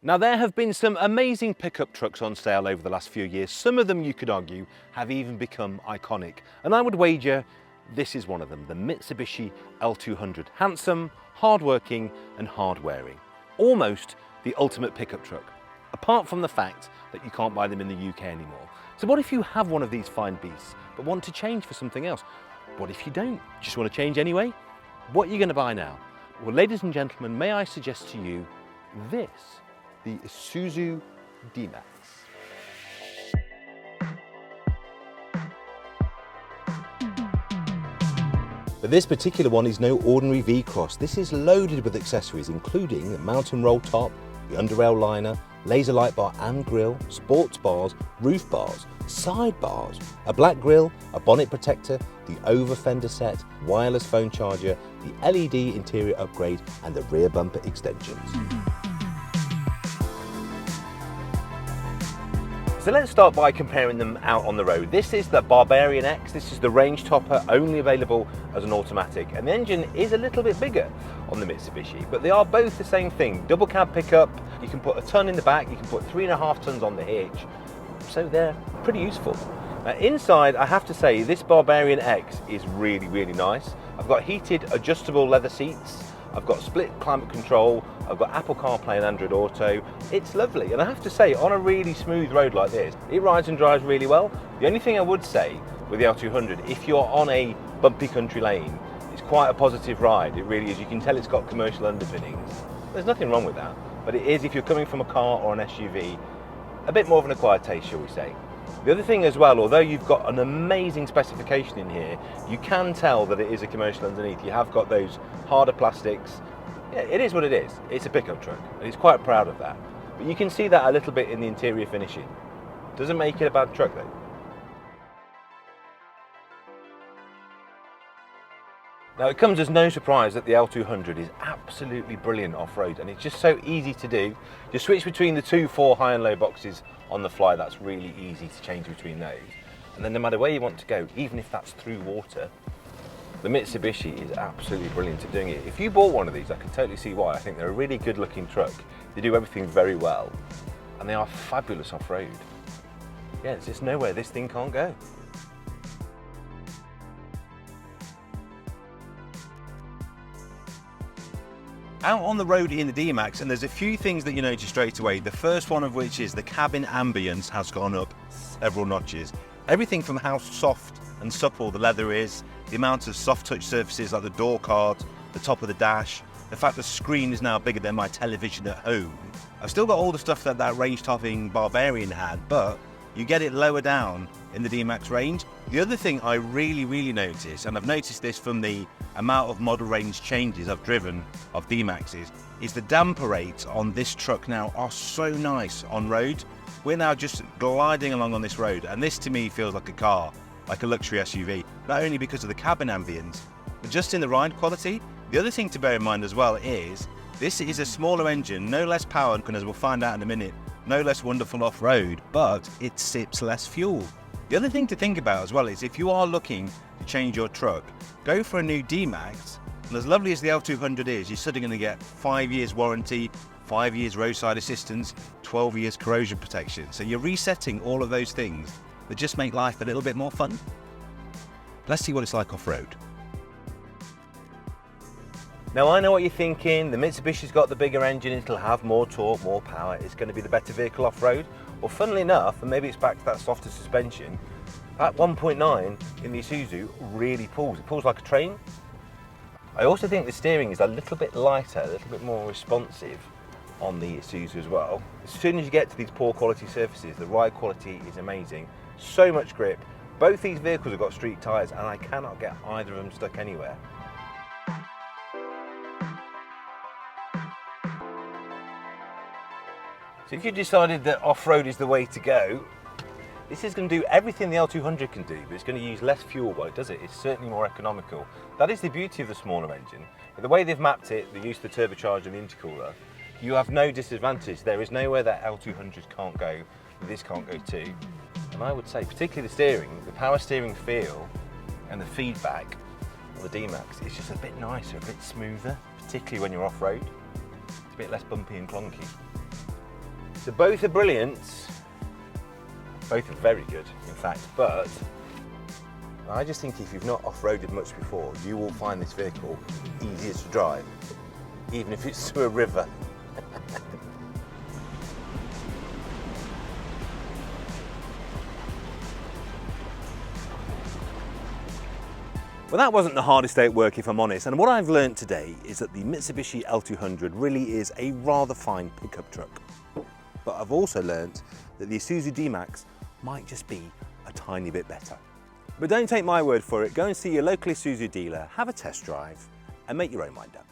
Now there have been some amazing pickup trucks on sale over the last few years. Some of them, you could argue, have even become iconic. And I would wager this is one of them, the Mitsubishi L200. Handsome, hard-working and hard-wearing. Almost the ultimate pickup truck. Apart from the fact that you can't buy them in the UK anymore. So what if you have one of these fine beasts, but want to change for something else? What if you don't? Just want to change anyway? What are you going to buy now? Well, ladies and gentlemen, may I suggest to you this, the Isuzu D Max. But this particular one is no ordinary V-Cross. This is loaded with accessories, including a mountain roll top, the underrail liner, laser light bar and grille, sports bars, roof bars, side bars, a black grille, a bonnet protector, the over fender set, wireless phone charger, the LED interior upgrade and the rear bumper extensions. So let's start by comparing them out on the road. This is the Barbarian X, this is the range topper, only available as an automatic, and the engine is a little bit bigger on the Mitsubishi, but they are both the same thing. Double cab pickup, you can put a ton in the back, you can put 3.5 tons on the hitch, so they're pretty useful. Inside, I have to say, this Barbarian X is really, really nice. I've got heated adjustable leather seats, I've got split climate control, I've got Apple CarPlay and Android Auto. It's lovely, and I have to say, on a really smooth road like this, it rides and drives really well. The only thing I would say with the L200, if you're on a bumpy country lane, it's quite a positive ride, it really is. You can tell it's got commercial underpinnings. There's nothing wrong with that, but it is, if you're coming from a car or an SUV, a bit more of an acquired taste, shall we say. The other thing as well, although you've got an amazing specification in here, you can tell that it is a commercial underneath. You have got those harder plastics. Yeah, it is what it is. It's a pickup truck, and he's quite proud of that. But you can see that a little bit in the interior finishing. Doesn't make it a bad truck though. Now it comes as no surprise that the L200 is absolutely brilliant off-road, and it's just so easy to do. Just switch between the 2, 4 high and low boxes on the fly. That's really easy to change between those. And then no matter where you want to go, even if that's through water, the Mitsubishi is absolutely brilliant at doing it. If you bought one of these, I can totally see why. I think they're a really good looking truck. They do everything very well, and they are fabulous off-road. Yeah, there's just nowhere this thing can't go. Out on the road in the D-Max, and there's a few things that you notice straight away. The first one of which is the cabin ambience has gone up several notches. Everything from how soft and supple the leather is, the amount of soft touch surfaces like the door card, the top of the dash, the fact the screen is now bigger than my television at home. I've still got all the stuff that that range topping Barbarian had, but you get it lower down in the D-Max range. The other thing I really noticed, and I've noticed this from the amount of model range changes I've driven of D-Maxes, is the damper rates on this truck now are so nice on road. We're now just gliding along on this road, and this to me feels like a car, like a luxury SUV, not only because of the cabin ambience, but just in the ride quality. The other thing to bear in mind as well is, this is a smaller engine, no less power, and as we'll find out in a minute, no less wonderful off-road, but it sips less fuel. The other thing to think about as well is, if you are looking to change your truck, go for a new D-Max, and as lovely as the L200 is, you're suddenly going to get 5 years warranty, 5 years roadside assistance, 12 years corrosion protection. So you're resetting all of those things that just make life a little bit more fun. Let's see what it's like off-road. Now I know what you're thinking, the Mitsubishi's got the bigger engine, it'll have more torque, more power, it's going to be the better vehicle off-road. Well, funnily enough, and maybe it's back to that softer suspension, that 1.9 in the Isuzu really pulls. It pulls like a train. I also think the steering is a little bit lighter, a little bit more responsive on the Isuzu as well. As soon as you get to these poor quality surfaces, the ride quality is amazing. So much grip. Both these vehicles have got street tyres, and I cannot get either of them stuck anywhere. So if you decided that off-road is the way to go, this is going to do everything the L200 can do, but it's going to use less fuel while it does it. It's certainly more economical. That is the beauty of the smaller engine. But the way they've mapped it, the use of the turbocharger and the intercooler, you have no disadvantage. There is nowhere that L200 can't go, that this can't go to. And I would say, particularly the steering, the power steering feel and the feedback of the D-Max is just a bit nicer, a bit smoother, particularly when you're off-road. It's a bit less bumpy and clunky. So both are brilliant, both are very good in fact, but I just think if you've not off-roaded much before, you will find this vehicle easier to drive, even if it's through a river. Well, that wasn't the hardest day at work, if I'm honest, and what I've learned today is that the Mitsubishi L200 really is a rather fine pickup truck. But I've also learned that the Isuzu D Max might just be a tiny bit better. But don't take my word for it, go and see your local Isuzu dealer, have a test drive, and make your own mind up.